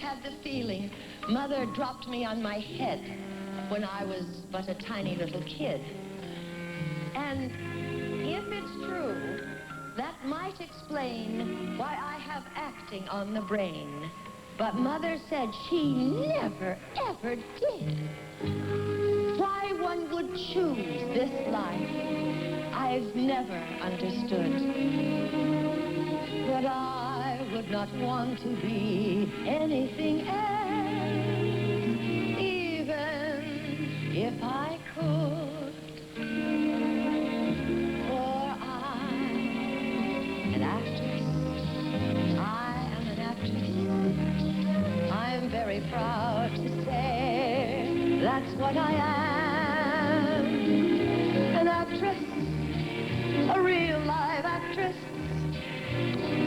had the feeling Mother dropped me on my head when I was but a tiny little kid. And if it's true, that might explain why I have acting on the brain. But Mother said she never, ever did. Why one would choose this life, I've never understood. But I would not want to be anything else, even if I could. For I'm an actress. I am an actress. I'm very proud to say that's what I am. An actress, a real live actress.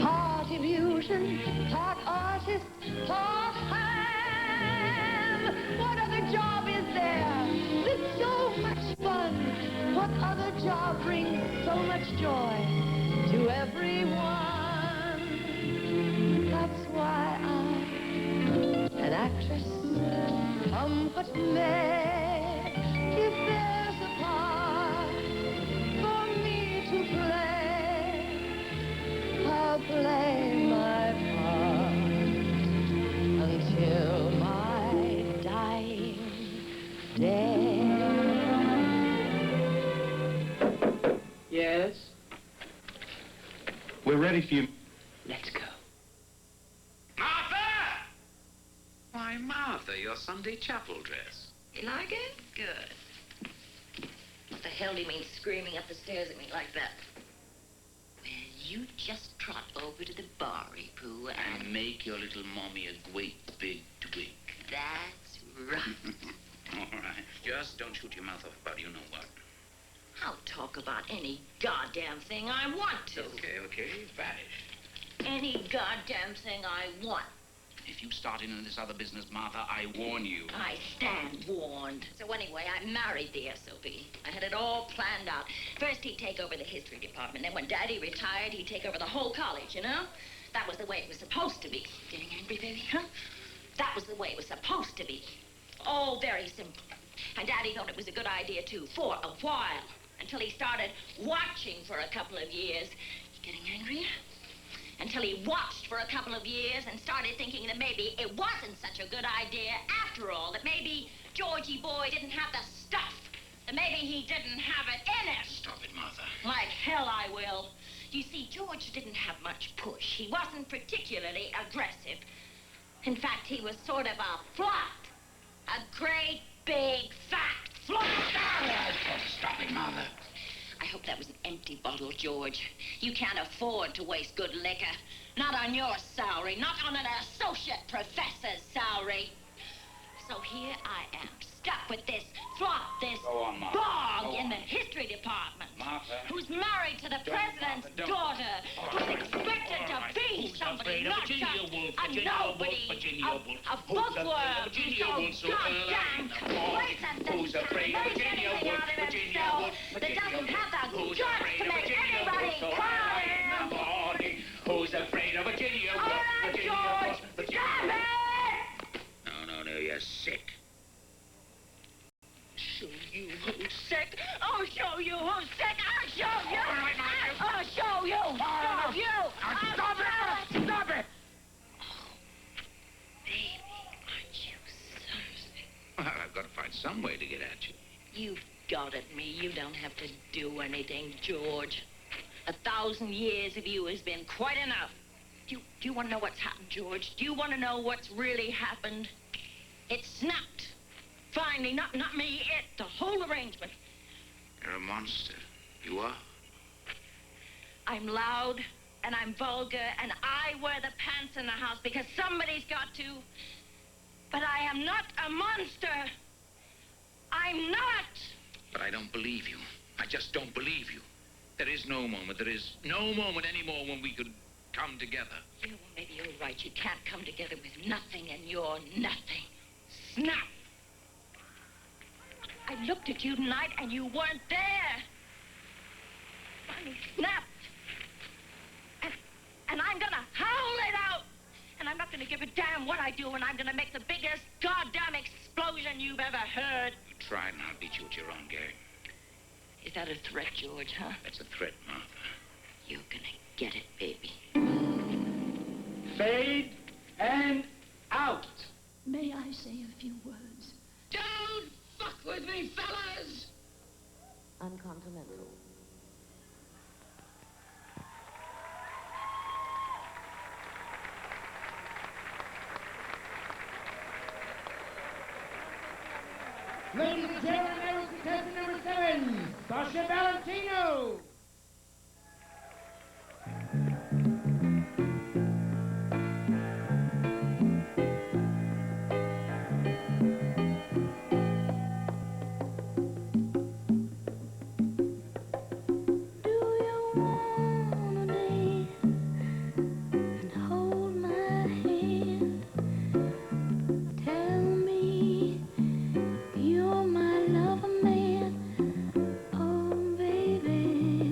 Part illusion, part artist, part ham. What other job is there that's so much fun? What other job brings so much joy to everyone? That's why I'm an actress. Comfort me if there's a part for me to play. I'll play my part until my dying day. Yes? We're ready for you. Let's go. Martha! Why, Martha, your Sunday chapel dress. You like it? Good. What the hell do you mean screaming up the stairs at me like that? Well, you just trot over to the bar, Pooh, And make your little mommy a great big twig. That's right. All right. Just don't shoot your mouth off about you know what. I'll talk about any goddamn thing I want to. Okay, vanish. Any goddamn thing I want. If you start into this other business, Martha, I warn you. I stand warned. So anyway, I married the SOB. I had it all planned out. First, he'd take over the history department. Then when Daddy retired, he'd take over the whole college, you know? That was the way it was supposed to be. Getting angry, baby, huh? That was the way it was supposed to be. Oh, very simple. And Daddy thought it was a good idea, too, for a while. Until he started watching for a couple of years. Getting angry? Until he watched for a couple of years and started thinking that maybe it wasn't such a good idea after all, that maybe Georgie boy didn't have the stuff, that maybe he didn't have it in him. Stop it, Martha. Like hell I will. You see, George didn't have much push. He wasn't particularly aggressive. In fact, he was sort of a flat. A great, big, fat flat. Stop it, Martha. I hope that was an empty bottle, George. You can't afford to waste good liquor. Not on your salary, not on an associate professor's salary. So here I am, stuck with this flop, this Go on, Martha. bog Go in on. the history department. Martha. Who's married to the president's Martha, don't. daughter. Who's expected to be Who's somebody, afraid of not Virginia just Woolf, a Virginia nobody. Woolf, Virginia Woolf? A Who's bookworm. afraid of Virginia Woolf, so goddamn complacent. Who's afraid of Virginia Woolf, Virginia Woolf, that doesn't have the Who's guts afraid to of make Virginia anybody Woolf, so cry. in the morning? Who's afraid of Virginia All Woolf, right, Virginia George, Woolf, Virginia stop Woolf? it! No, you're sick. Show you who's sick. I'll show you who's sick. I'll show you. All right, I'll show you. Show you. Stop it! Stop it! Baby, aren't you something? Well, I've got to find some way to get at you. You've got at me. You don't have to do anything, George. 1,000 years of you has been quite enough. Do you want to know what's happened, George? Do you want to know what's really happened? It snapped. Finally, not me, it, the whole arrangement. You're a monster. You are. I'm loud, and I'm vulgar, and I wear the pants in the house because somebody's got to. But I am not a monster. I'm not. But I don't believe you. I just don't believe you. There is no moment anymore when we could come together. You know, well, maybe you're right. You can't come together with nothing, and you're nothing. Snap. I looked at you tonight, and you weren't there. Finally snapped. And I'm gonna howl it out. And I'm not gonna give a damn what what I do, and I'm gonna make the biggest goddamn explosion you've ever heard. You try it, and I'll beat you at your own game. Is that a threat, George, huh? That's a threat, Martha. You're gonna get it, baby. Fade and out. May I say a few words? Don't fuck with me, fellas! On Continental. Ladies and gentlemen, that was contestant number 7, Sasha Valentino. You're my lover man, oh baby.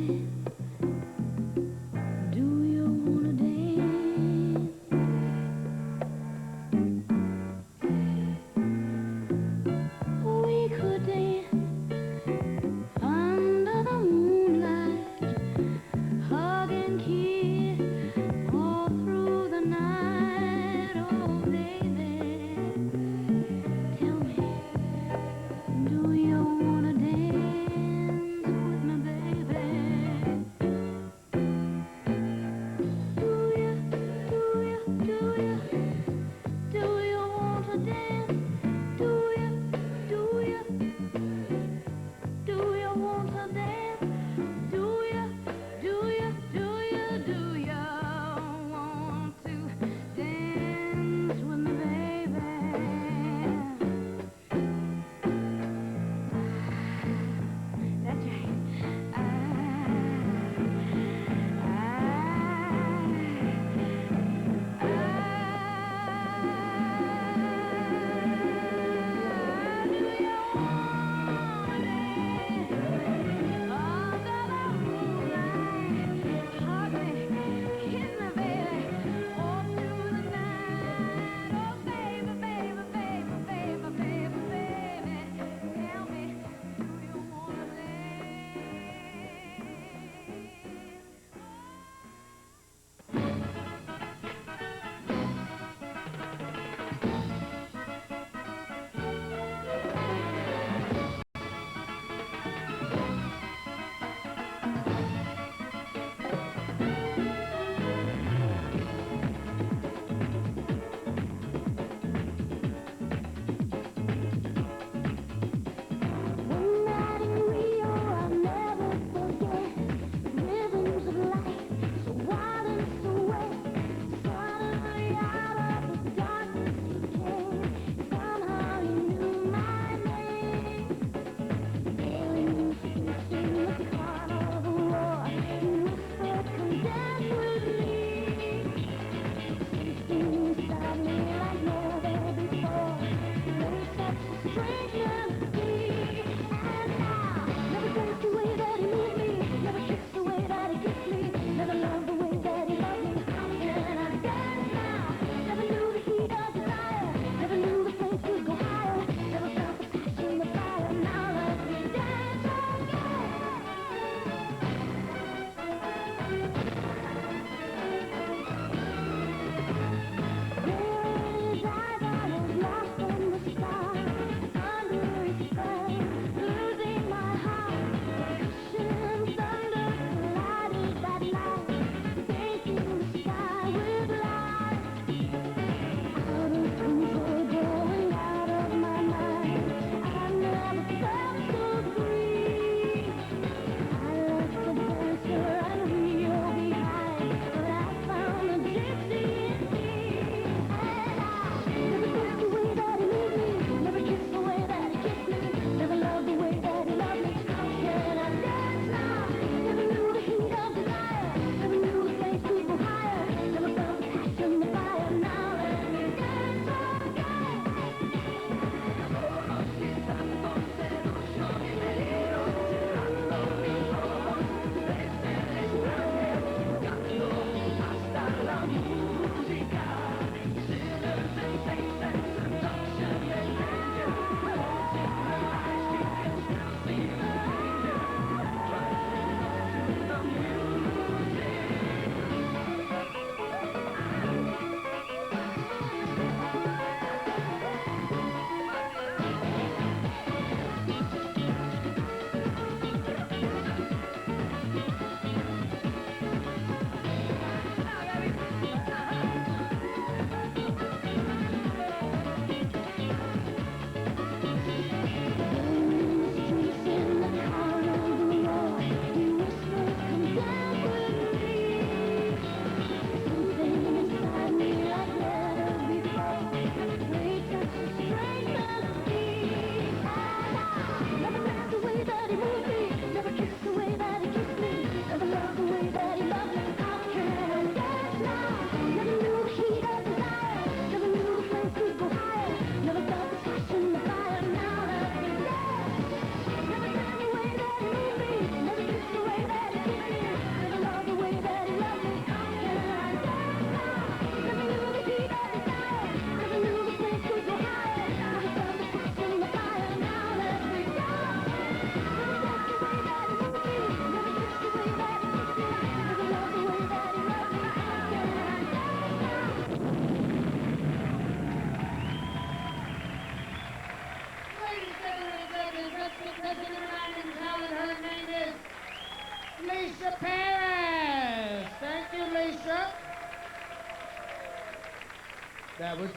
That was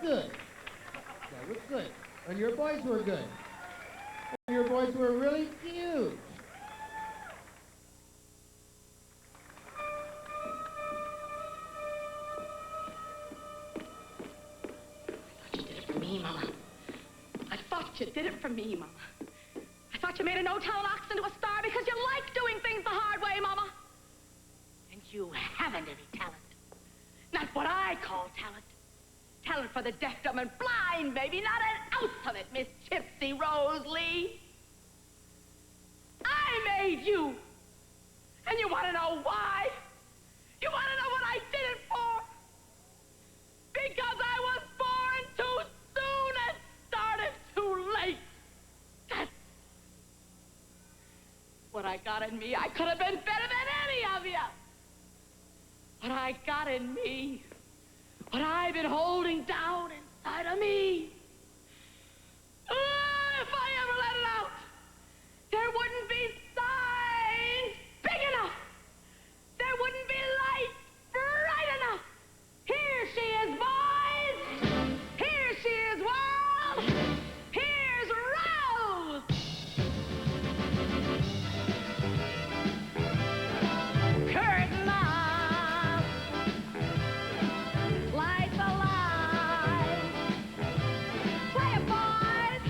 good. That was good. And your boys were good. And your boys were really cute. You did it for me, Mama. I thought you did it for me, Mama. I thought you made a no-town ox into a star because you like doing things the hard way, Mama. And you haven't any talent. Not what I call talent. Talent for the deaf, dumb, and blind, baby. Not an ounce of it, Miss Gypsy Rose Lee. I made you. And you want to know why? You want to know what I did it for? Because I was born too soon and started too late. That's what I got in me. I could have been better than any of you. What I got in me, what I've been holding down inside of me. If I ever let it out, there wouldn't be signs big enough. There wouldn't be light bright enough. Here she is, boys. Here she is, world. Here's Rose. Curtain up. Light the light. Play it, boys.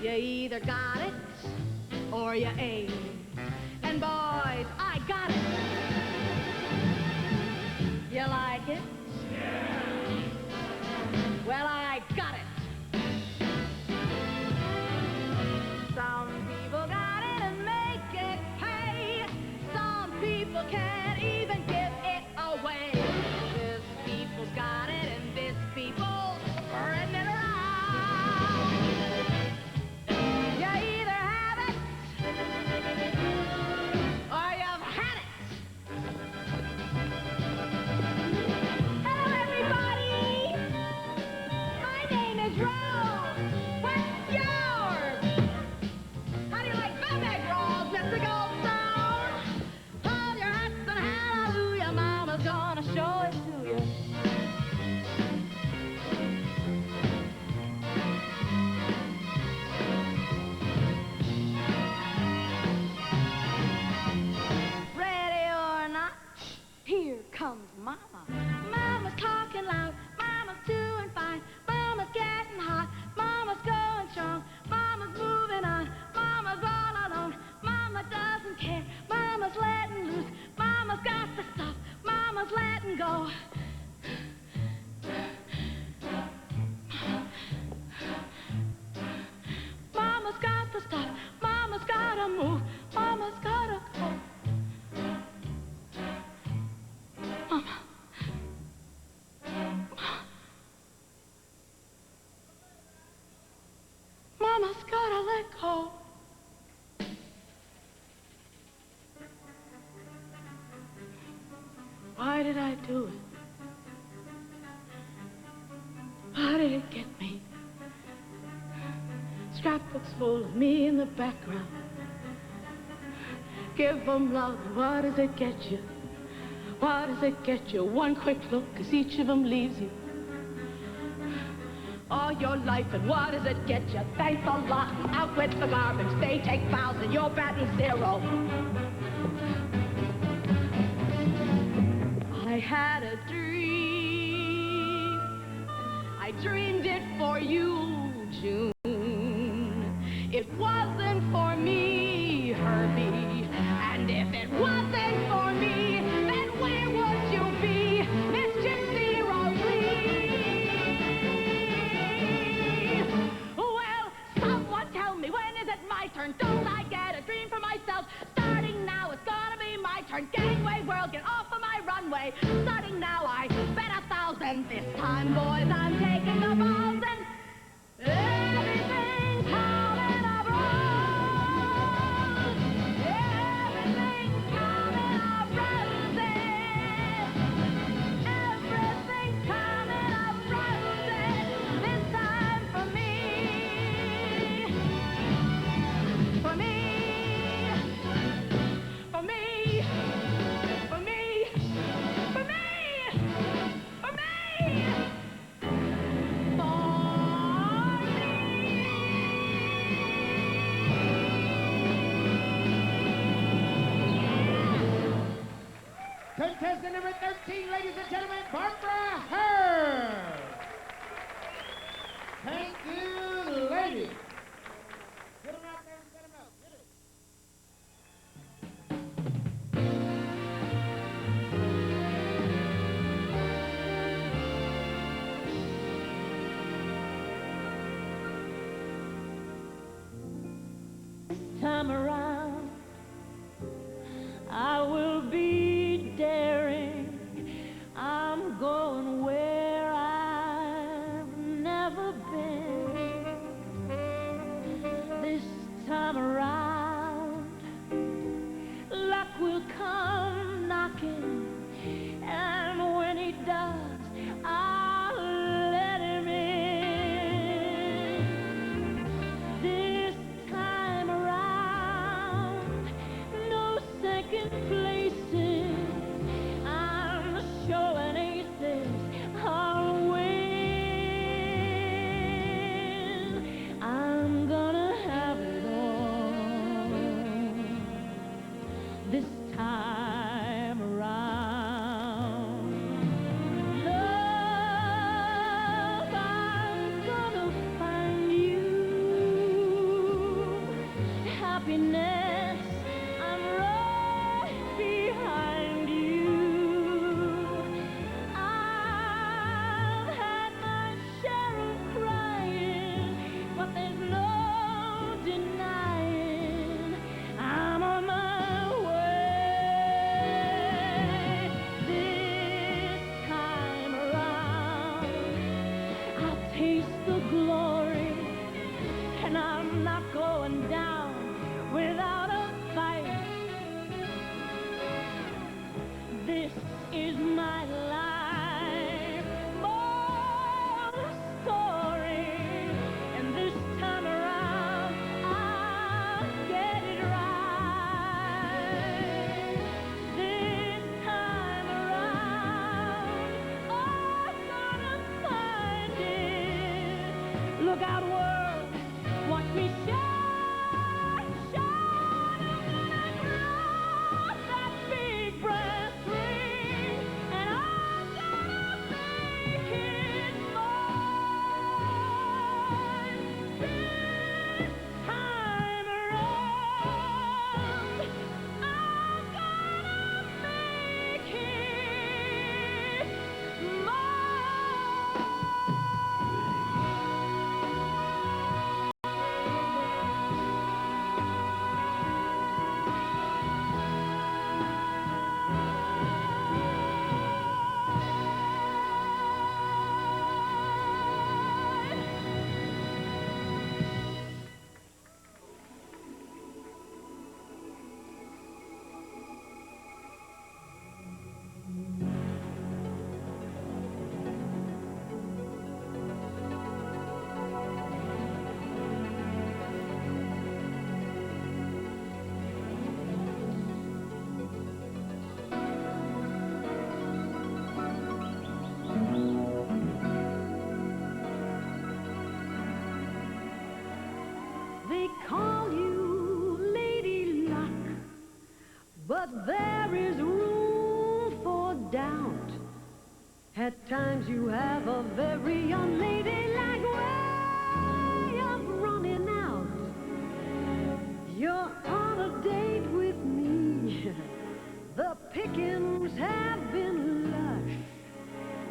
You either got it or you ain't. And boys, I got it. You like it? Yeah. Well, I got it. Some people got it and make it pay. Some people can't even give it away. This people's got it and this people's spreading it around. You either have it or you've had it. Hello, everybody. My name is Rose. What's yours? How do you like them egg rolls, Mr. Goldstone? Hold your hats and hallelujah, Mama's gonna show it to you. Ready or not, here comes Mama. Mama's talking loud, Mama's doing fine, Mama's getting hot, Mama's going strong, Mama's moving on, Mama's all alone, Mama doesn't care, Mama's letting loose, Mama's got the stuff, Mama's letting go. Mama's got the stuff, Mama's gotta move, Mama's gotta go. Mama. Mama's gotta let go. Why did I do it? Why did it get me? Scrapbooks full of me in the background. Give them love, what does it get you? What does it get you? One quick look, 'cause each of them leaves you. All your life, and what does it get you? Thanks a lot, and out with the garbage. They take vows, and you're batting zero. I had a dream. I dreamed it for you, June. It wasn't for me, Herbie. And if it wasn't for me, then where would you be, Miss Gypsy Rose Lee? Well, someone tell me, when is it my turn? Don't I get a dream for myself? Starting now, it's gonna be my turn. Gangway world, get off of my runway. Starting now, I bet 1,000. This time, boys, I'm taking the balls and everything's coming up rose. Everything's coming up roses. Everything's coming up roses. This time for me. For me. For me. For me. For me. contestant number 13, ladies and gentlemen, Barbara Herr. Thank you, ladies. Get them out there and set them up. Get it. Time around, I will be daring. I'm going where I've never been. This time around, luck will come knocking, and when he does, I'll let him in. This time around, no second places. I'm showing aces. I'll win. I'm gonna have it all this time around. Love, I'm gonna find you. Happiness, I'm right behind you. I've had my share of crying, but there's no denying I'm on my way. This time around, I'll taste the glory, and I'm not going down without a fight. This is my life, more story, and this time around I'll get it right. This time around, I'm gonna find it. Look out, world, watch me shine, shine. I'm gonna cross that big brass ring, and I'm gonna make it mine. This time around, I'm gonna make it mine. They call you Lady Luck, but there is room for doubt. At times you have a very unladylike way of running out. You're on a date with me. The pickings have been lush,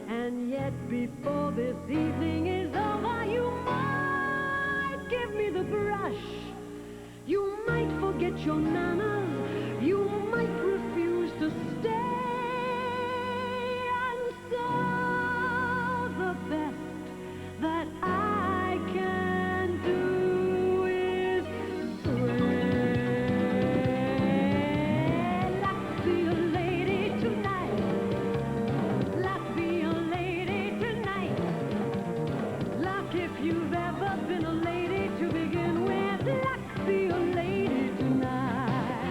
and yet before this evening is over, you might give me the brush. You might forget your manners. You might refuse to stay. And so the best that I can do is pray. Let's be a lady tonight. Let's be a lady tonight. Luck if you've ever been a lady to begin with. Let's be a lady tonight.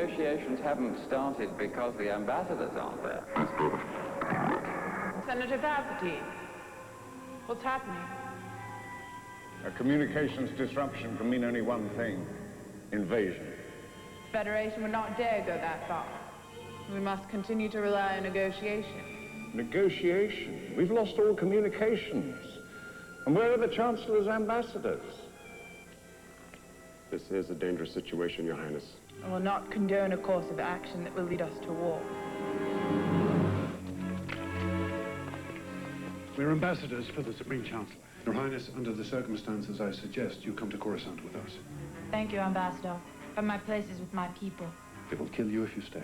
negotiations haven't started because the ambassadors aren't there. Senator Palpatine, what's happening? A communications disruption can mean only one thing: invasion. The Federation would not dare go that far. We must continue to rely on negotiation. Negotiation? We've lost all communications. And where are the Chancellor's ambassadors? This is a dangerous situation, Your Highness. I will not condone a course of action that will lead us to war. We're ambassadors for the Supreme Chancellor. Your Highness, under the circumstances, I suggest you come to Coruscant with us. Thank you, Ambassador. But my place is with my people. It will kill you if you stay.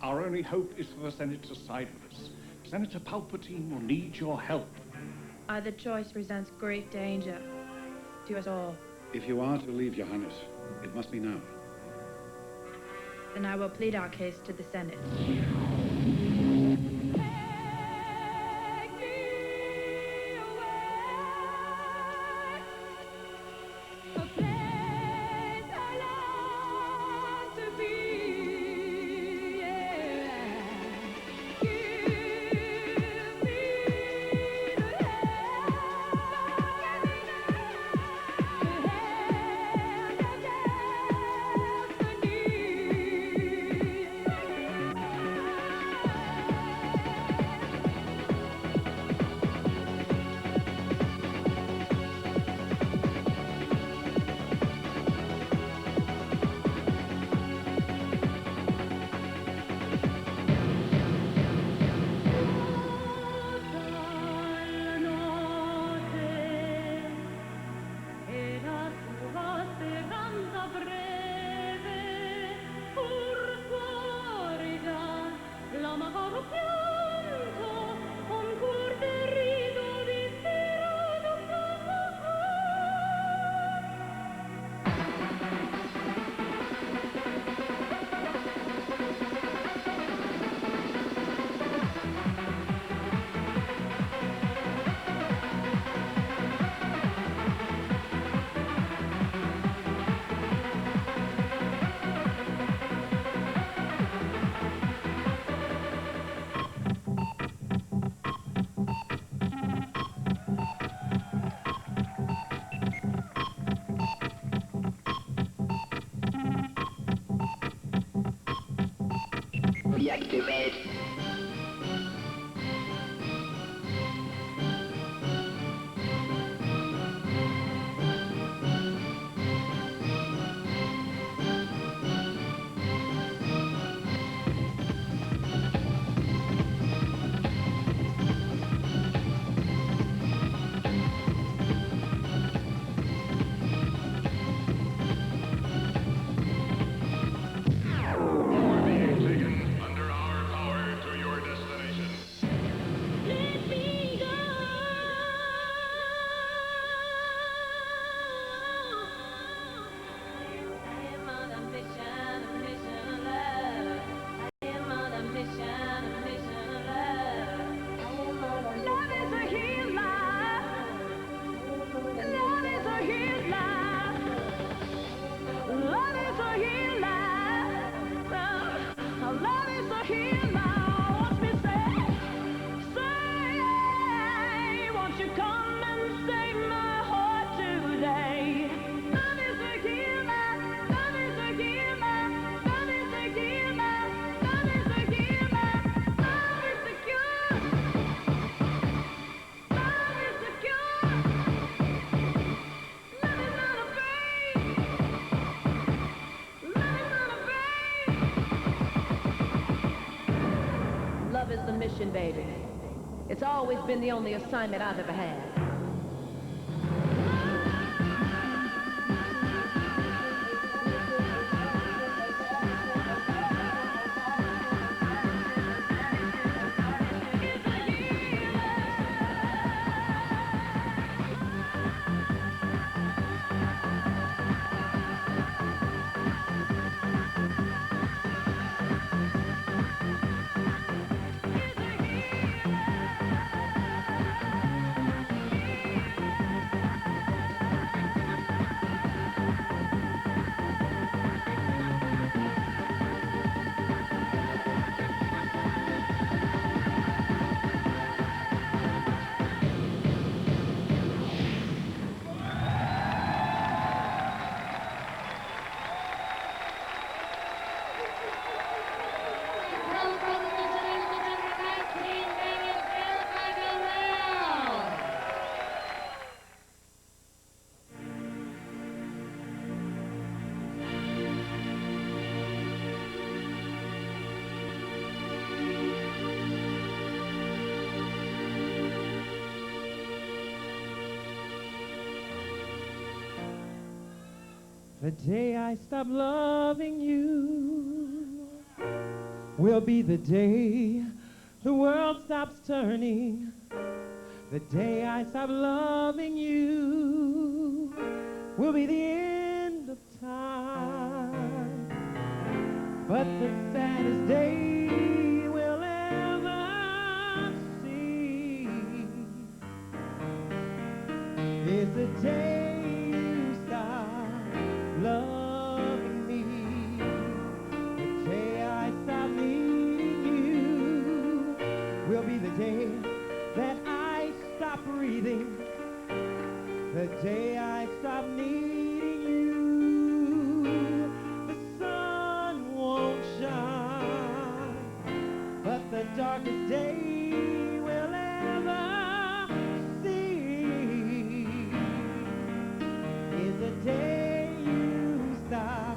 Our only hope is for the Senate to side with us. Senator Palpatine will need your help. Either choice presents great danger to us all. If you are to leave, Your Highness, it must be now. Then I will plead our case to the Senate. Deactivate. Love is the mission, baby. It's always been the only assignment I've ever had. The day I stop loving you will be the day the world stops turning. The day I stop loving you will be the end of time. But the saddest day we'll ever see is the day you stop loving me. The day I stop needing you will be the day that I stop breathing. The day I stop needing you, the sun won't shine, but the darkest day we'll ever see is the day you stop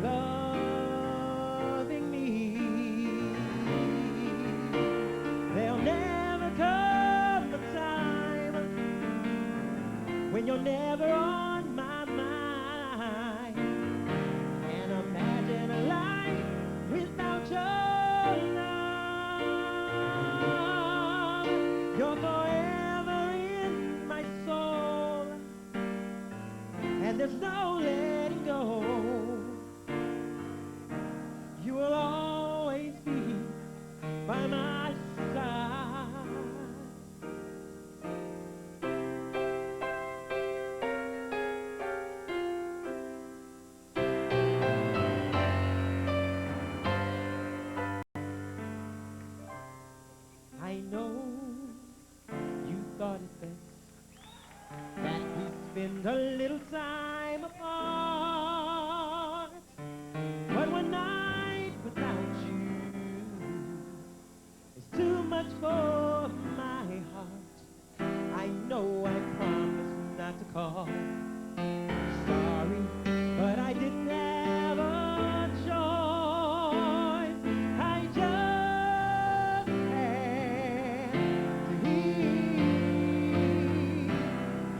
loving me. There'll never come a time when you're never on my mind. And imagine a life without your love. You're forever in my soul, and there's no letting go. You will always be by my side. I know you thought it best that we spend a little time apart, but one night without you is too much for my heart. I know I promised not to call. Sorry, but I didn't have a choice. I just had to hear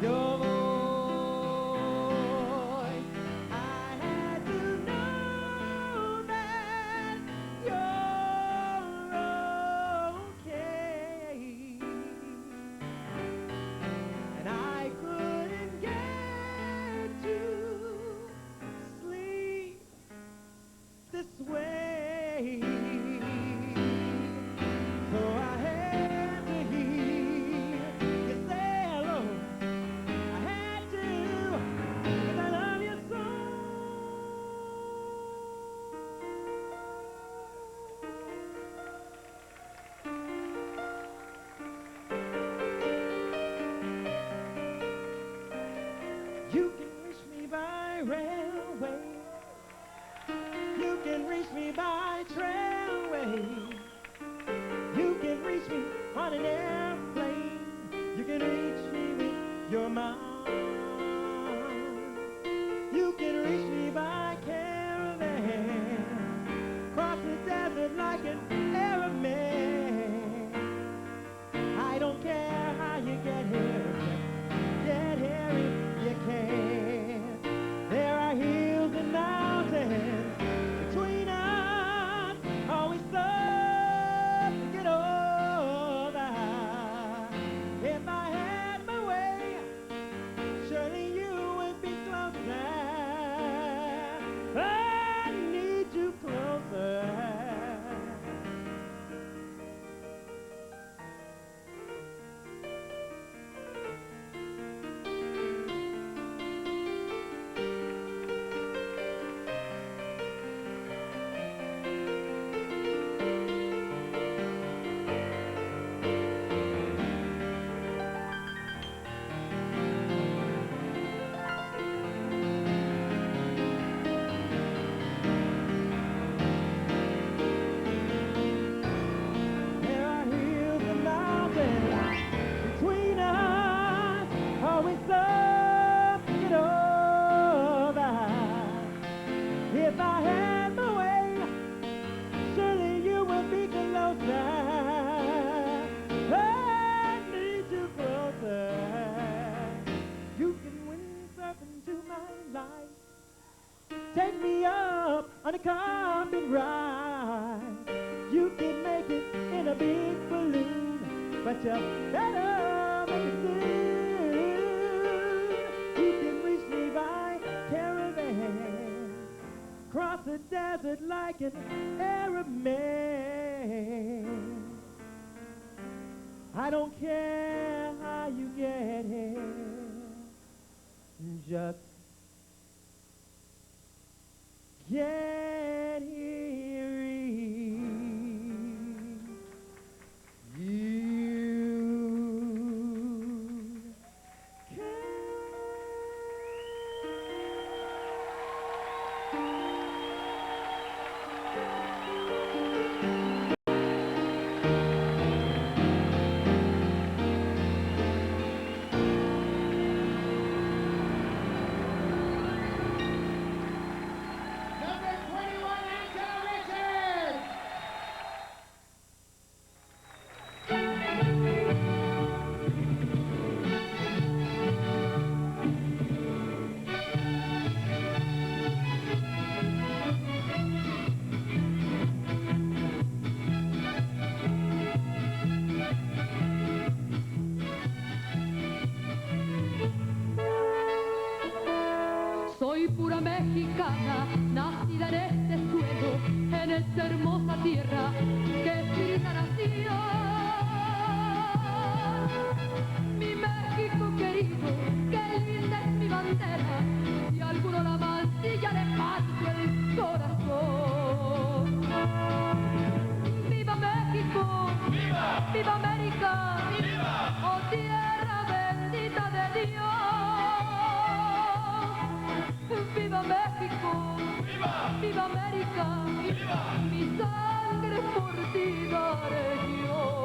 your voice. I had to know that you're okay. And I couldn't get to sleep this way. So I had to hear you say hello. I had to, 'cause I love you so. You can reach me by railway. You can reach me by trailway. You can reach me on an airplane. You can reach me with your mind. You can reach me by caravan. Cross the desert like an Arab man. I don't care how you get here. Just get here if you can. There are hills and mountains between us, always stuff to get over. If I had my way, surely you would be closer. I need you closer. a carpet ride. You can make it in a big balloon, but you better make it soon. You can reach me by caravan, cross the desert like an Arab man. I don't care how you get here, just get here. Soy pura mexicana, nacida en este suelo, en esta hermosa tierra que es mi nación. Mi México querido, qué linda es mi bandera, si alguno la mancilla le parto el corazón. ¡Viva México! ¡Viva! ¡Viva América! ¡Viva! ¡Oh tierra bendita de Dios! ¡Viva México! ¡Viva! ¡Viva América! ¡Viva! Mi sangre por ti daré yo.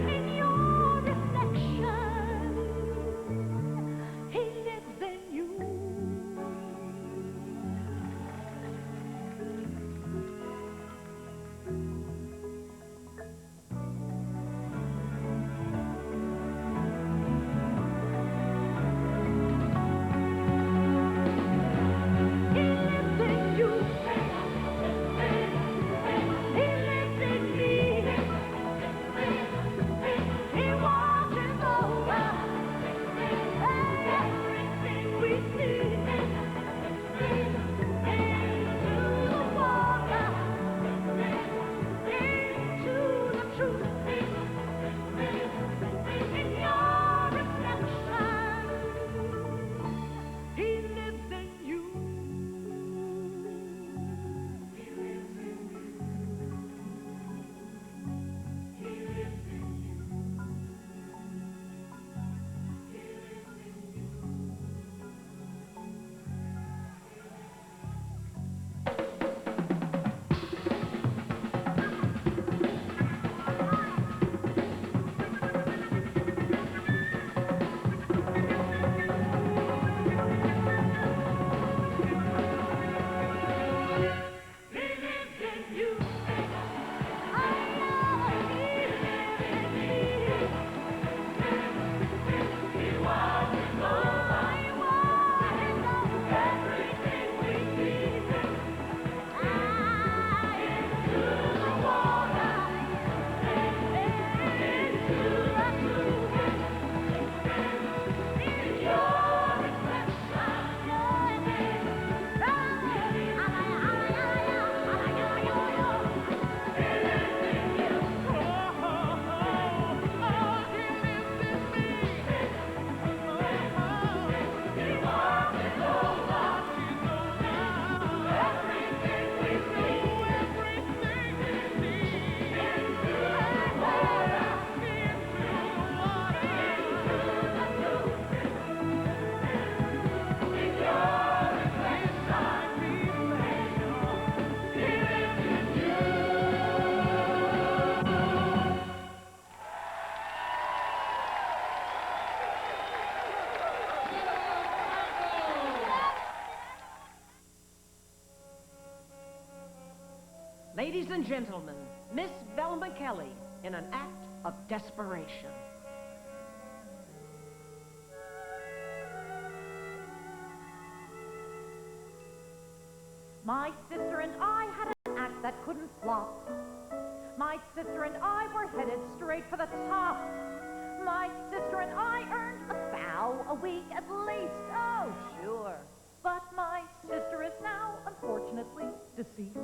In your reflection Ladies and gentlemen, Miss Velma Kelly in an act of desperation. My sister and I had an act that couldn't flop. My sister and I were headed straight for the top. My sister and I earned $1,000 a week at least. Oh, sure. But my sister is now, unfortunately, deceased.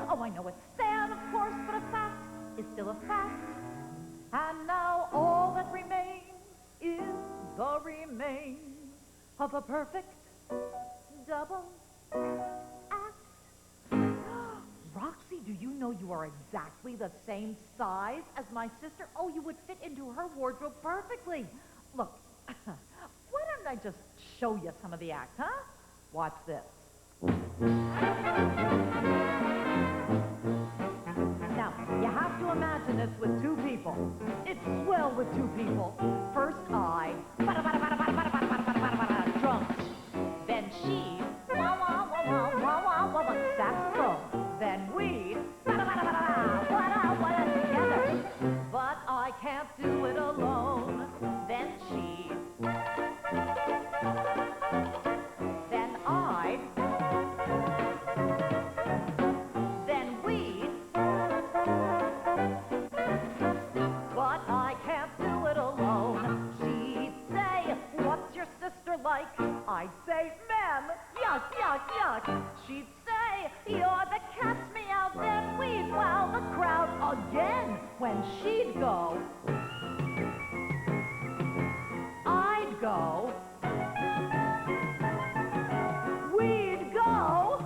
Oh, I know it's sad, of course, but a fact is still a fact. And now all that remains is the remains of a perfect double act. Roxy, do you know you are exactly the same size as my sister? Oh, you would fit into her wardrobe perfectly. Look, why don't I just show you some of the act, huh? Watch this. Now, you have to imagine this with two people. It's swell with two people. First I, drums. Then she, saxophone. Then we, together. But I can't do it alone. Then she, then I, then we, but I can't do it alone. She'd say, what's your sister like? I'd say, ma'am, yuck, yuck, yuck. She'd say, you're the cat's meow. Then we'd wow the crowd again. When she'd go, I'd go, we'd go,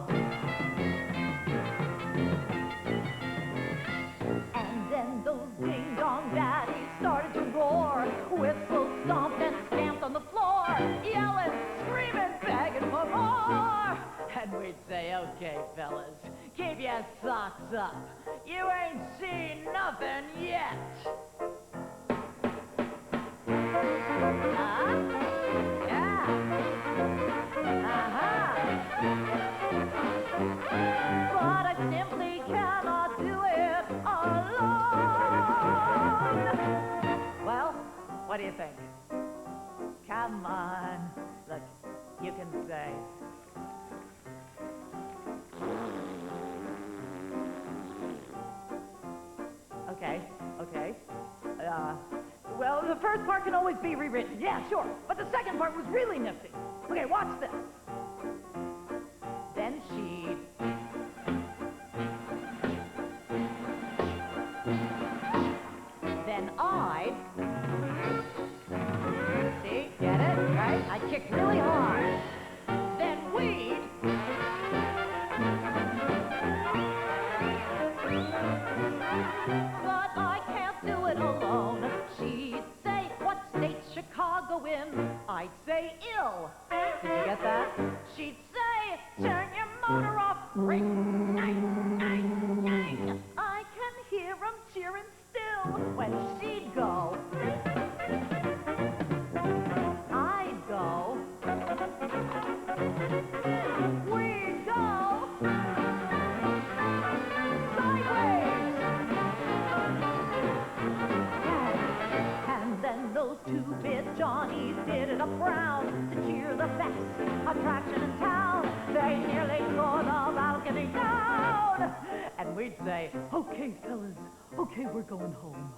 and then those ding-dong daddies started to roar, whistled, stomped, and stamped on the floor, yelling, screaming, begging for more. And we'd say, okay, fellas, keep your socks up. You ain't seen nothing yet. Yeah. But I simply cannot do it alone. Well, what do you think? Come on. Look, you can say. Okay. Well, the first part can always be rewritten. Yeah, sure. But the second part was really nifty. Okay, watch this. Then she'd... Then I'd... See? Get it? Right? I kicked really hard. Then we'd... But I can't do it alone. She'd say, what state's Chicago in? I'd say ill. Did you get that? She'd say, turn your motor off. Ring, nine, nine, nine. I can hear 'em cheering still. When she'd go, I'd go. We'd go. Sideways. And then those two-bit Johnnies did it up round to cheer the best attraction in town. They nearly tore the balcony down. And we'd say, okay, fellas, okay, we're going home.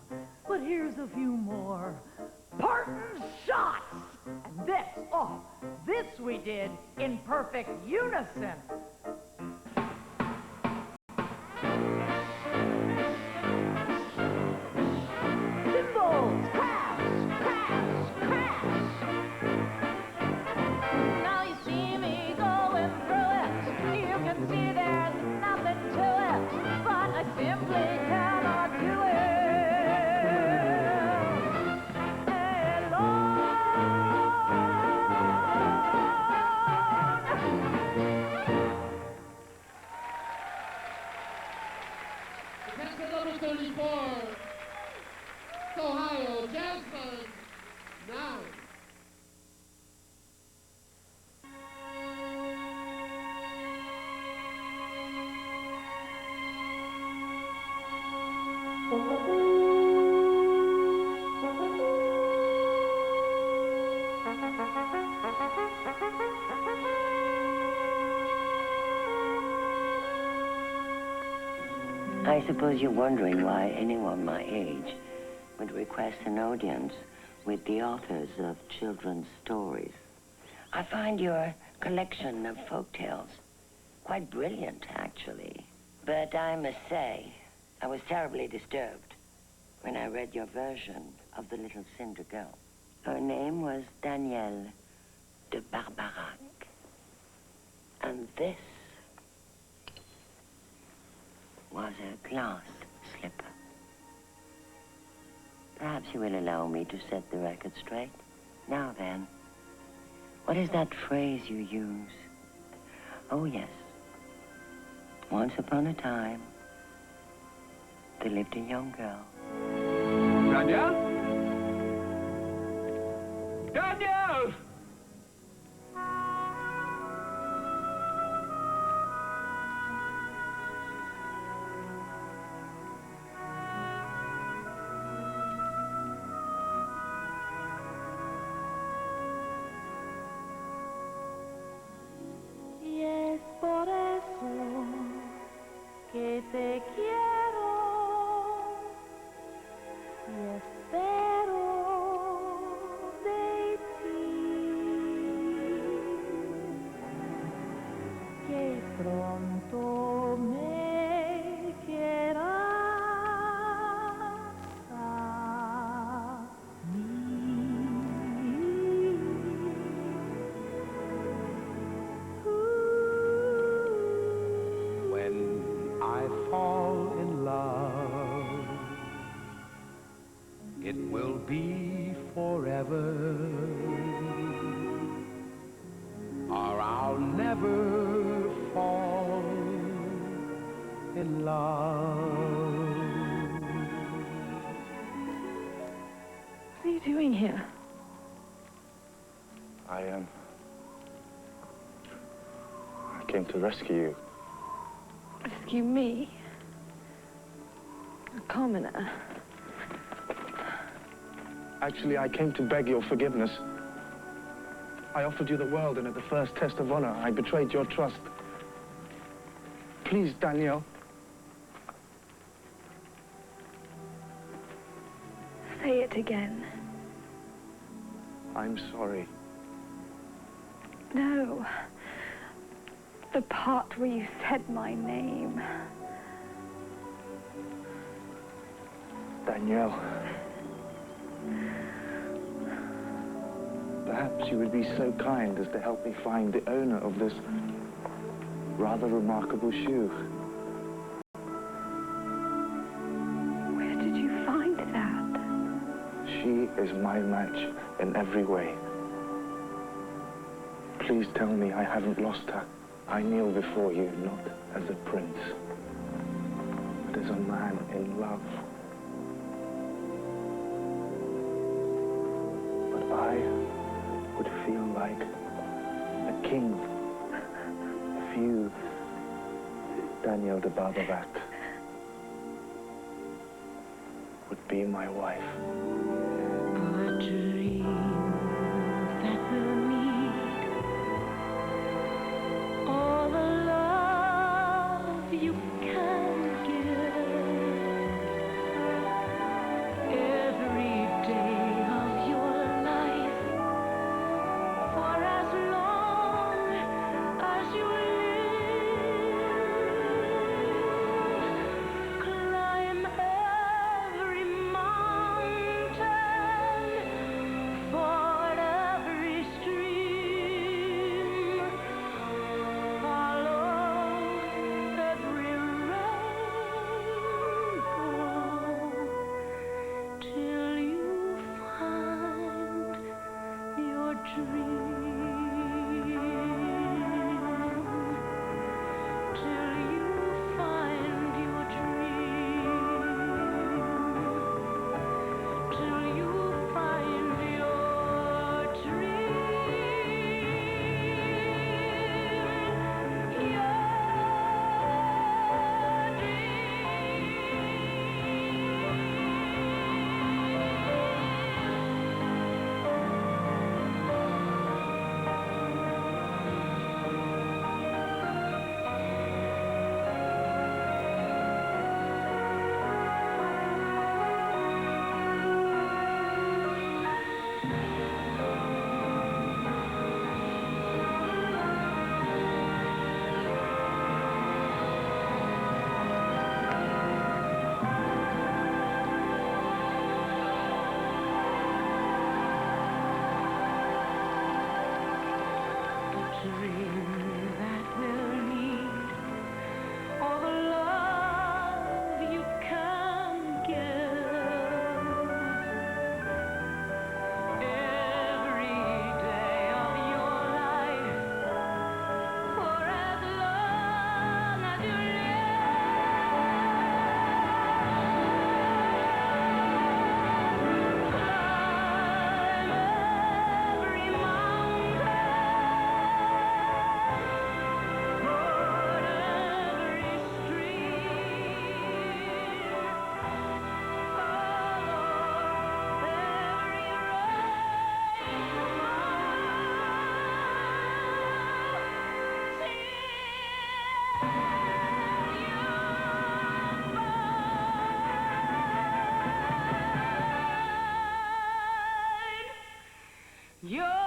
But here's a few more parting shots. And this we did in perfect unison. Cymbals, crash, crash, crash. Now you see me going through it. You can see there's nothing to it, but I simply cannot do it. Number 34, Ohio, Jasmine Knight. I suppose you're wondering why anyone my age would request an audience with the authors of children's stories. I find your collection of folk tales quite brilliant, actually. But I must say, I was terribly disturbed when I read your version of the little cinder girl. Her name was Danielle de Barbarac. And this was a glass slipper. Perhaps you will allow me to set the record straight. Now then, what is that phrase you use? Oh, yes. Once upon a time, there lived a young girl. Danielle? Danielle! Y es por eso que te quiero y espero de ti que pronto me quieras a When I fall in love, it will be forever, or I'll never fall in love. What are you doing here? I came to rescue you. Rescue me? A commoner? Actually, I came to beg your forgiveness. I offered you the world, and at the first test of honor, I betrayed your trust. Please, Danielle. Say it again. I'm sorry. No. The part where you said my name. Danielle. Perhaps you would be so kind as to help me find the owner of this rather remarkable shoe. Where did you find that? She is my match in every way. Please tell me I haven't lost her. I kneel before you not as a prince, but as a man in love. But I would feel like a king if you, Danielle de Barbarac, would be my wife. A dream that will need all the love you can give. Every day of your life, for as long as you live, climb every mountain dream that will need all the love you can give. Every day of your life, for as long as you your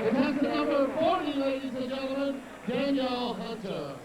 Contestant number 40, ladies and gentlemen, Danielle Hunter.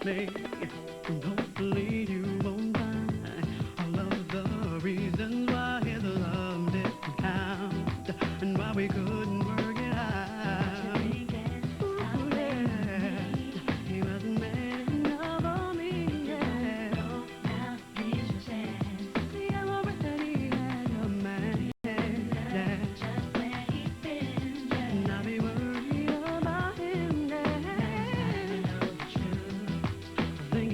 me. And hopefully you won't find all of the reasons why his love didn't count and why we couldn't work it out. Ooh, yeah. He wasn't man enough for me, yeah. Now here's your chance. See, I'm already had a man, yeah. Just where he's been, yeah. And I'll be worried about him, yeah. I know the truth. I think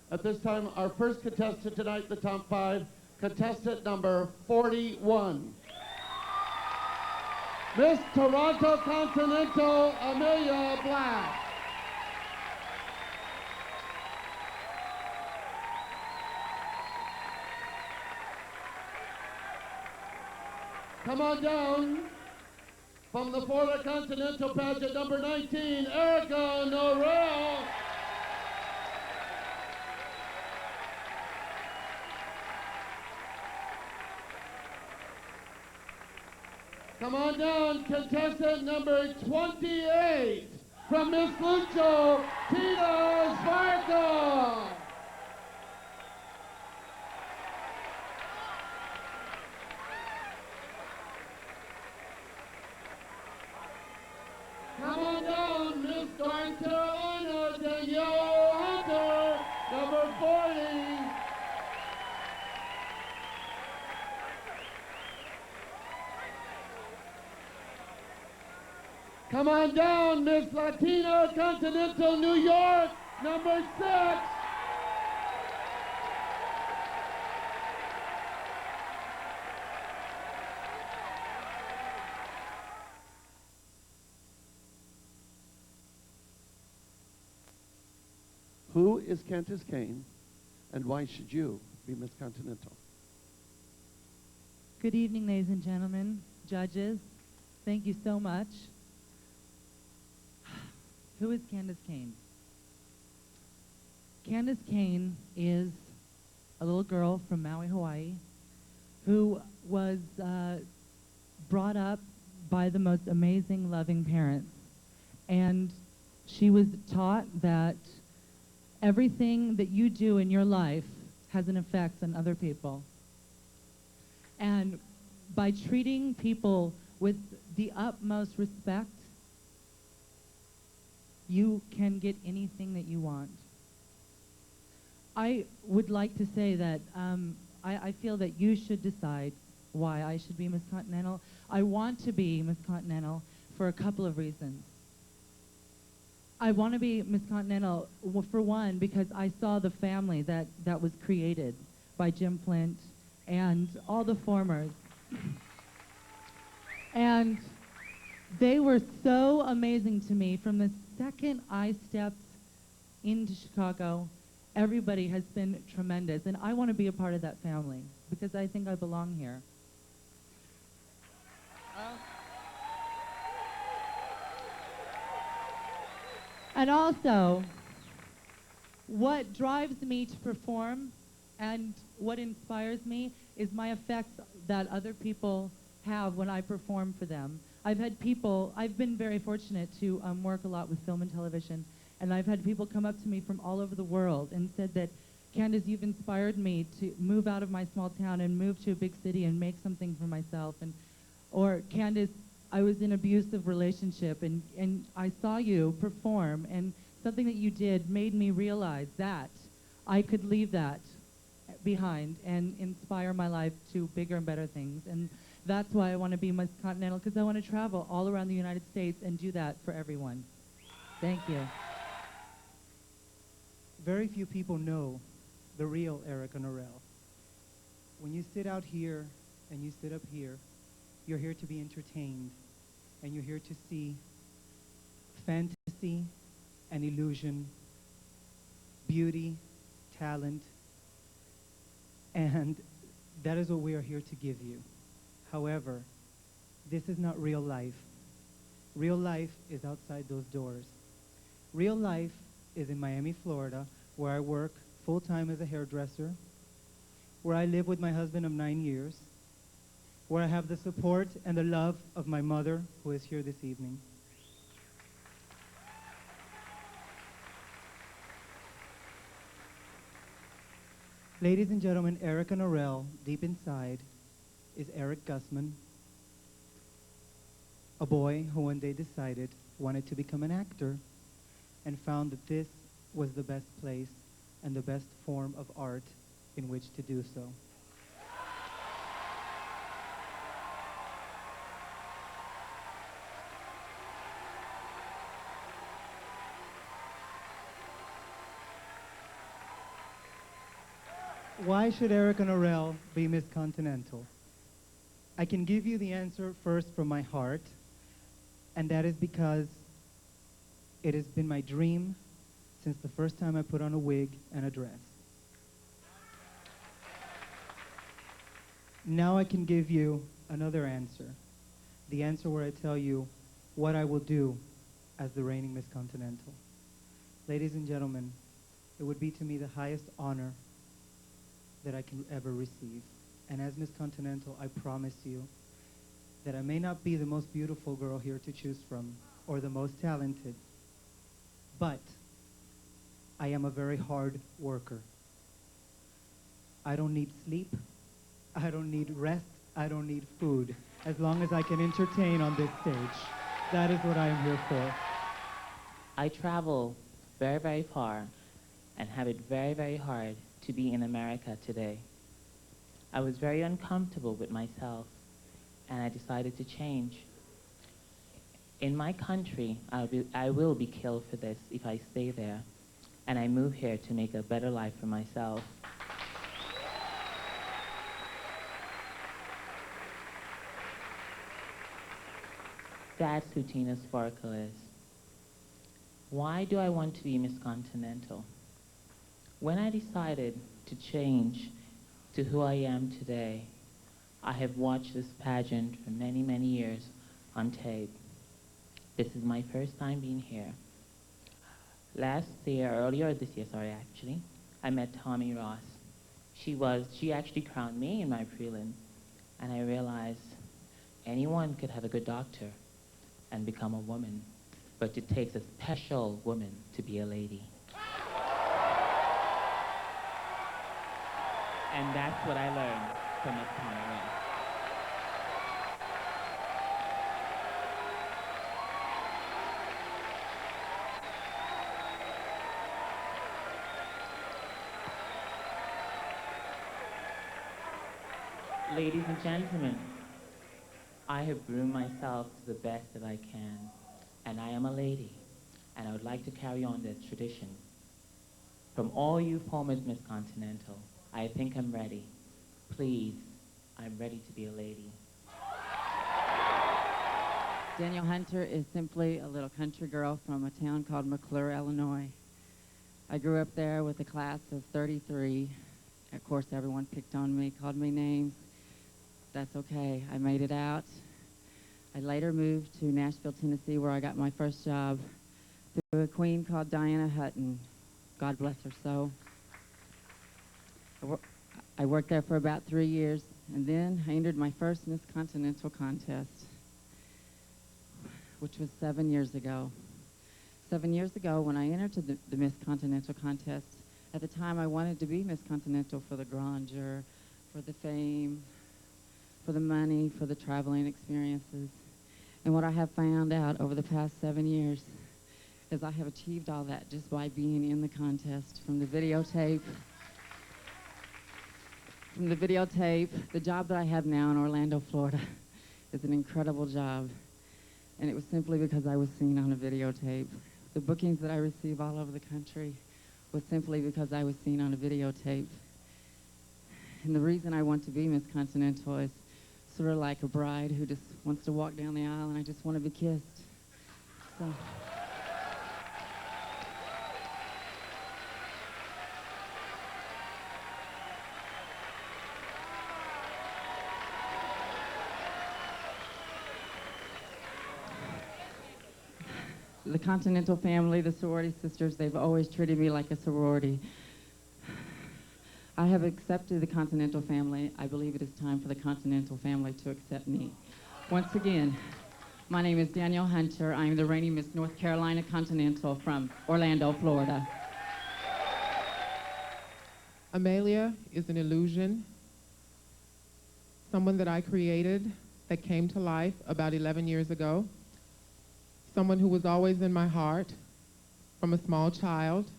At this time, our first contestant tonight, the top 5, contestant number 41. Miss Toronto Continental, Amailia Black. Come on down. From the Florida Continental pageant, number 19, Erika Norell. Come on down, contestant number 28, from Miss Lucho, Tina Sparkle. Come on down, Miss North Carolina, Danielle Hunter, number 40. Come on down, Miss Latina Continental New York, number 6. Who is Candis Cayne, and why should you be Miss Continental? Good evening, ladies and gentlemen, judges. Thank you so much. Who is Candis Cayne? Candis Cayne is a little girl from Maui, Hawaii, who was brought up by the most amazing, loving parents. And she was taught that everything that you do in your life has an effect on other people. And by treating people with the utmost respect, you can get anything that you want. I would like to say that I feel that you should decide why I should be Miss Continental. I want to be Miss Continental for a couple of reasons. I want to be Miss Continental, for one, because I saw the family that was created by Jim Flint and all the formers. And they were so amazing to me. From the second I stepped into Chicago, everybody has been tremendous. And I want to be a part of that family because I think I belong here. And also, what drives me to perform and what inspires me is my effects that other people have when I perform for them. I've been very fortunate to work a lot with film and television, and I've had people come up to me from all over the world and said that, Candis, you've inspired me to move out of my small town and move to a big city and make something for myself. Or, Candis, I was in an abusive relationship and I saw you perform, and something that you did made me realize that I could leave that behind and inspire my life to bigger and better things. And that's why I want to be Miss Continental, because I want to travel all around the United States and do that for everyone. Thank you. Very few people know the real Erika Norell. When you sit out here and you sit up here, you're here to be entertained, and you're here to see fantasy and illusion, beauty, talent, and that is what we are here to give you. However, this is not real life. Real life is outside those doors. Real life is in Miami, Florida, where I work full-time as a hairdresser, where I live with my husband of 9 years, where I have the support and the love of my mother, who is here this evening. Ladies and gentlemen, Erika Norell, deep inside, is Eric Gussman, a boy who one day decided wanted to become an actor and found that this was the best place and the best form of art in which to do so. Why should Erika Norell be Miss Continental? I can give you the answer first from my heart, and that is because it has been my dream since the first time I put on a wig and a dress. Now I can give you another answer, the answer where I tell you what I will do as the reigning Miss Continental. Ladies and gentlemen, it would be to me the highest honor that I can ever receive. And as Miss Continental, I promise you that I may not be the most beautiful girl here to choose from or the most talented, but I am a very hard worker. I don't need sleep, I don't need rest, I don't need food, as long as I can entertain on this stage. That is what I am here for. I travel very, very far and have it very, very hard to be in America today. I was very uncomfortable with myself, and I decided to change. In my country, I will be killed for this if I stay there, and I move here to make a better life for myself. That's who Tina Sparkle is. Why do I want to be Miss Continental? When I decided to change to who I am today, I have watched this pageant for many, many years on tape. This is my first time being here. Earlier this year, actually, I met Tommy Ross. She actually crowned me in my prelim, and I realized anyone could have a good doctor and become a woman, but it takes a special woman to be a lady. And that's what I learned from Miss Tommy Ross. Ladies and gentlemen, I have groomed myself to the best that I can, and I am a lady, and I would like to carry on that tradition. From all you former Miss Continental, I think I'm ready. Please, I'm ready to be a lady. Danielle Hunter is simply a little country girl from a town called McClure, Illinois. I grew up there with a class of 33. Of course, everyone picked on me, called me names. That's okay, I made it out. I later moved to Nashville, Tennessee, where I got my first job through a queen called Diana Hutton. God bless her soul. I worked there for about 3 years, and then I entered my first Miss Continental contest, which was 7 years ago. 7 years ago, when I entered the Miss Continental contest, at the time I wanted to be Miss Continental for the grandeur, for the fame, for the money, for the traveling experiences. And what I have found out over the past 7 years is I have achieved all that just by being in the contest. From the videotape, the job that I have now in Orlando, Florida is an incredible job. And it was simply because I was seen on a videotape. The bookings that I receive all over the country was simply because I was seen on a videotape. And the reason I want to be Miss Continental is sort of like a bride who just wants to walk down the aisle and I just want to be kissed. So. The Continental family, the sorority sisters, they've always treated me like a sorority. I have accepted the Continental family. I believe it is time for the Continental family to accept me. Once again, my name is Danielle Hunter. I am the reigning Miss North Carolina Continental from Orlando, Florida. Amailia is an illusion, someone that I created that came to life about 11 years ago. Someone who was always in my heart from a small child.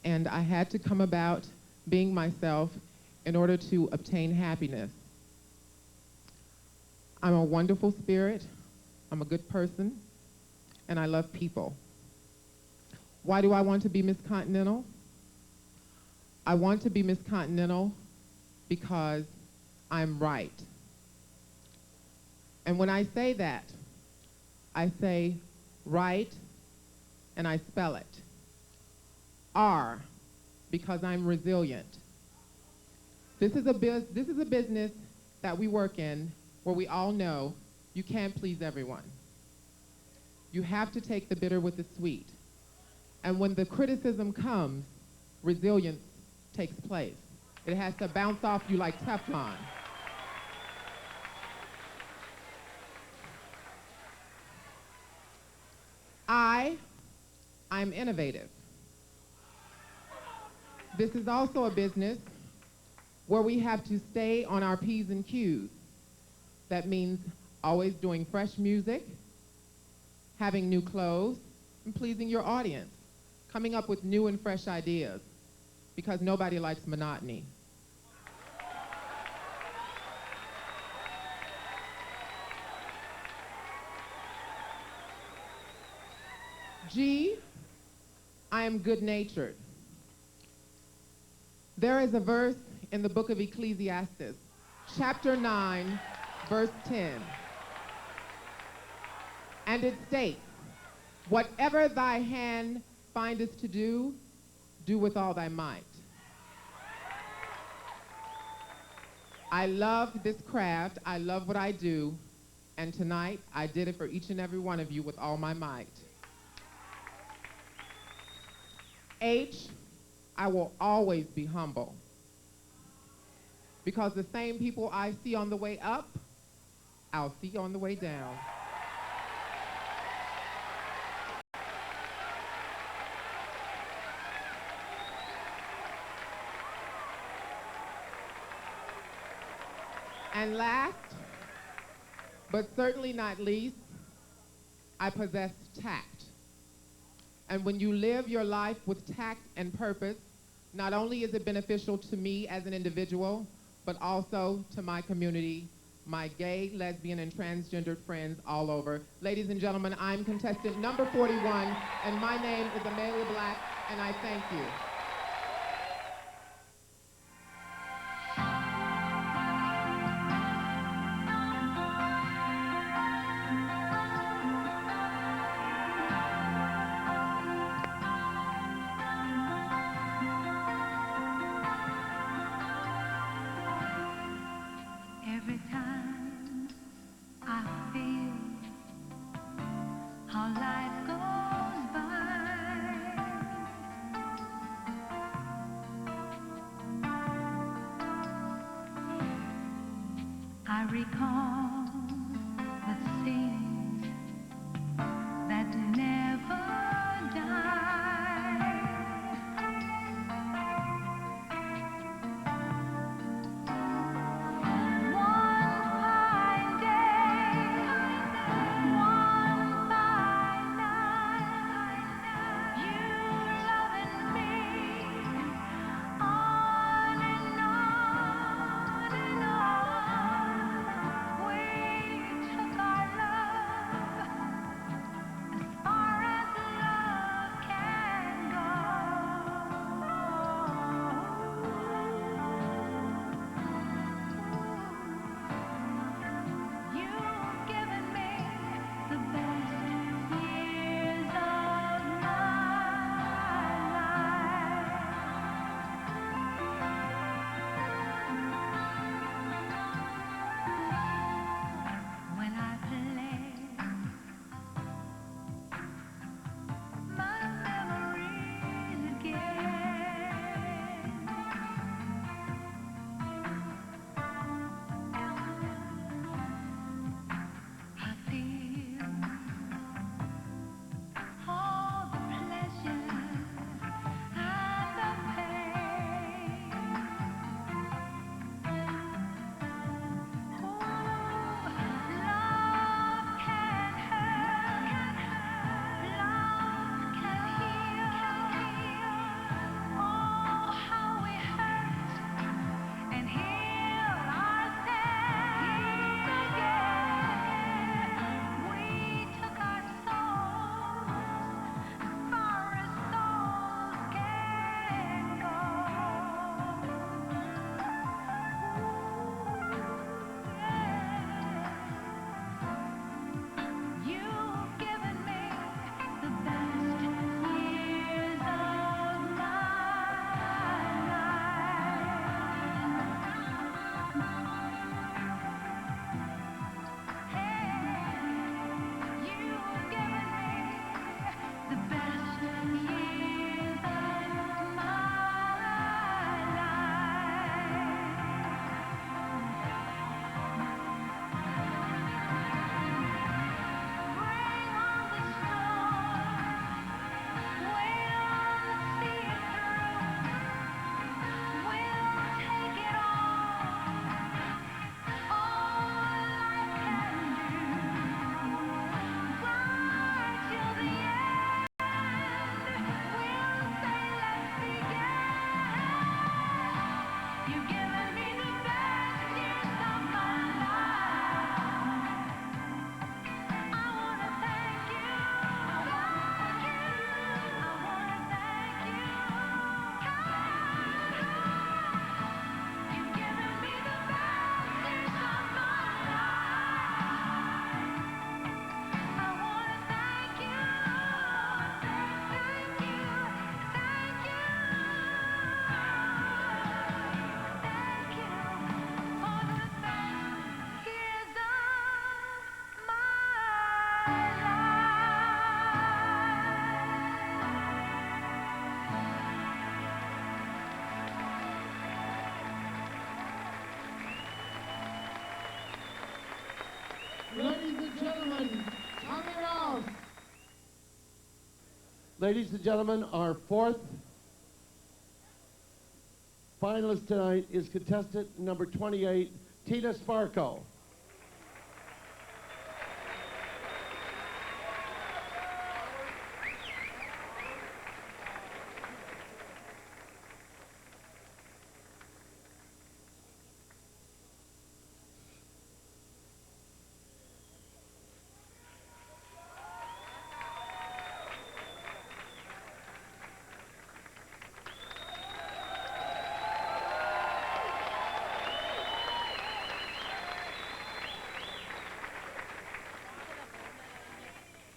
And I had to come about being myself in order to obtain happiness. I'm a wonderful spirit, I'm a good person, and I love people. Why do I want to be Miss Continental? I want to be Miss Continental because I'm right. And when I say that, I say right, and I spell it. R, because I'm resilient. This is a business that we work in where we all know you can't please everyone. You have to take the bitter with the sweet. And when the criticism comes, resilience takes place. It has to bounce off you like Teflon. I'm innovative. This is also a business where we have to stay on our P's and Q's. That means always doing fresh music, having new clothes, and pleasing your audience, coming up with new and fresh ideas, because nobody likes monotony. G, I am good-natured. There is a verse in the book of Ecclesiastes, chapter 9, verse 10. And it states, whatever thy hand findeth to do, do with all thy might. I love this craft. I love what I do. And tonight, I did it for each and every one of you with all my might. H, I will always be humble. Because the same people I see on the way up, I'll see on the way down. And last, but certainly not least, I possess tact. And when you live your life with tact and purpose, not only is it beneficial to me as an individual, but also to my community, my gay, lesbian, and transgendered friends all over. Ladies and gentlemen, I'm contestant number 41, and my name is Amailia Black, and I thank you. Every time I feel how life goes by, I recall the things that never die. One fine day, one fine night, you loving me on and on and on. Ladies and gentlemen, our fourth finalist tonight is contestant number 28, Tina Sparko.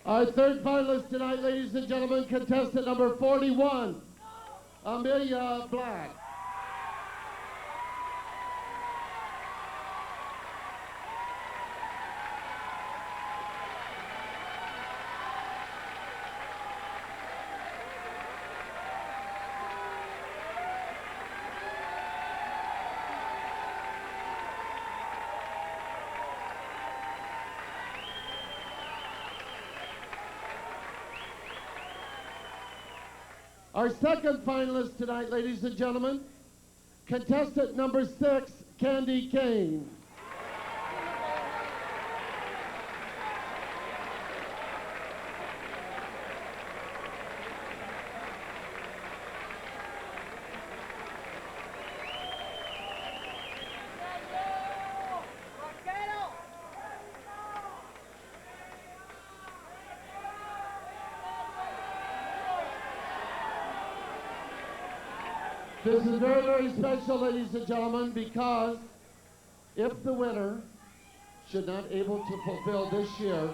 Our third finalist tonight, ladies and gentlemen, contestant number 41, Amailia Black. Our second finalist tonight, ladies and gentlemen, contestant number 6, Candis Cayne. This is very, very special, ladies and gentlemen, because if the winner should not able to fulfill this year,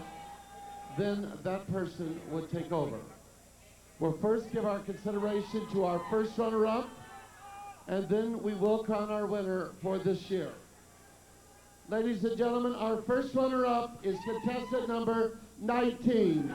then that person would take over. We'll first give our consideration to our first runner-up, and then we will crown our winner for this year. Ladies and gentlemen, our first runner-up is contestant number 19.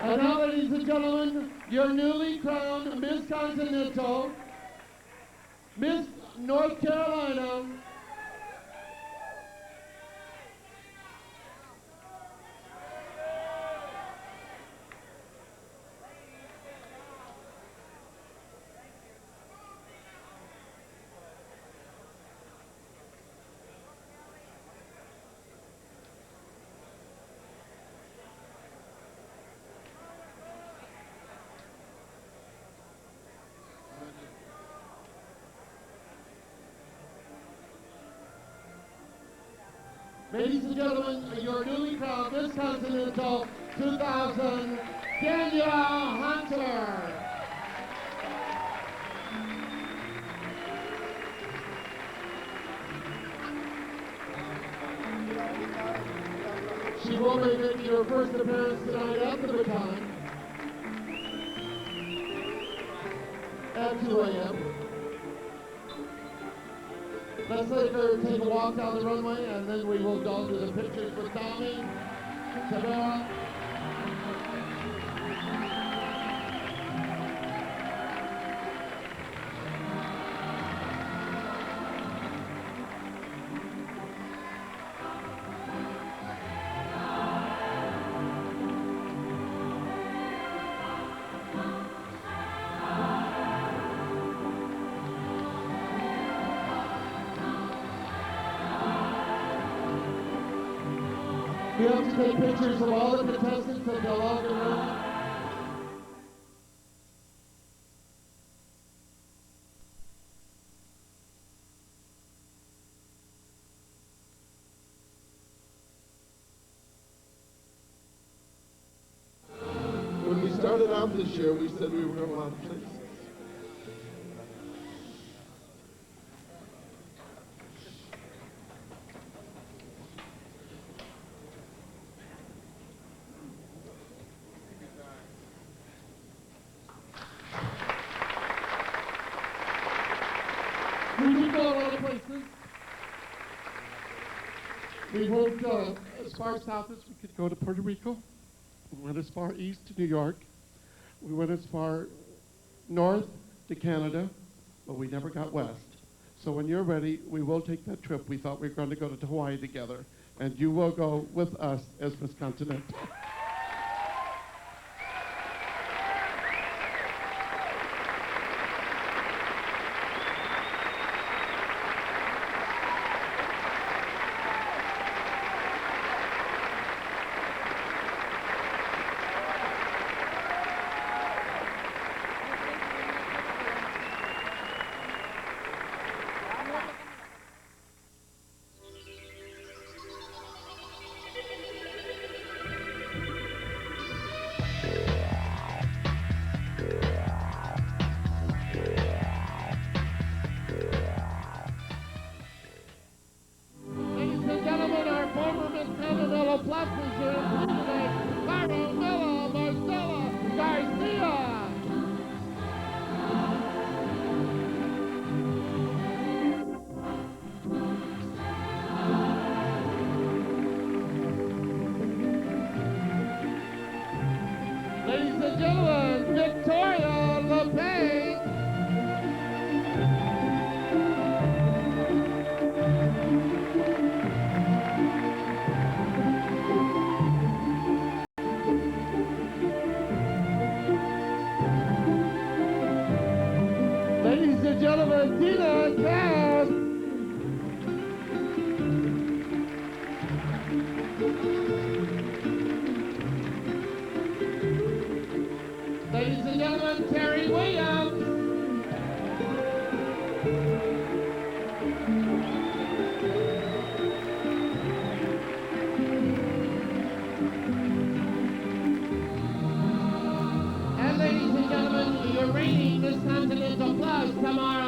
And now, ladies and gentlemen, your newly crowned Miss Continental, Miss North Carolina, ladies and gentlemen, your newly crowned Miss Continental 2000, Danielle Hunter. She will be making her first appearance tonight at the baton at 2 a.m. Let's let her take a walk down the runway, and then we will go to the pictures with Tommy, Tamara. We have to take pictures of all the contestants of the locker room. this year. We said we were going a lot of places. We did go a lot of places. We moved as far south as we could go to Puerto Rico. We went as far east to New York. We went as far north to Canada, but we never got west. So when you're ready, we will take that trip. We thought we were going to go to Hawaii together, and you will go with us as Miss Continental. And ladies and gentlemen, your reigning Miss Continental Plus, Tamara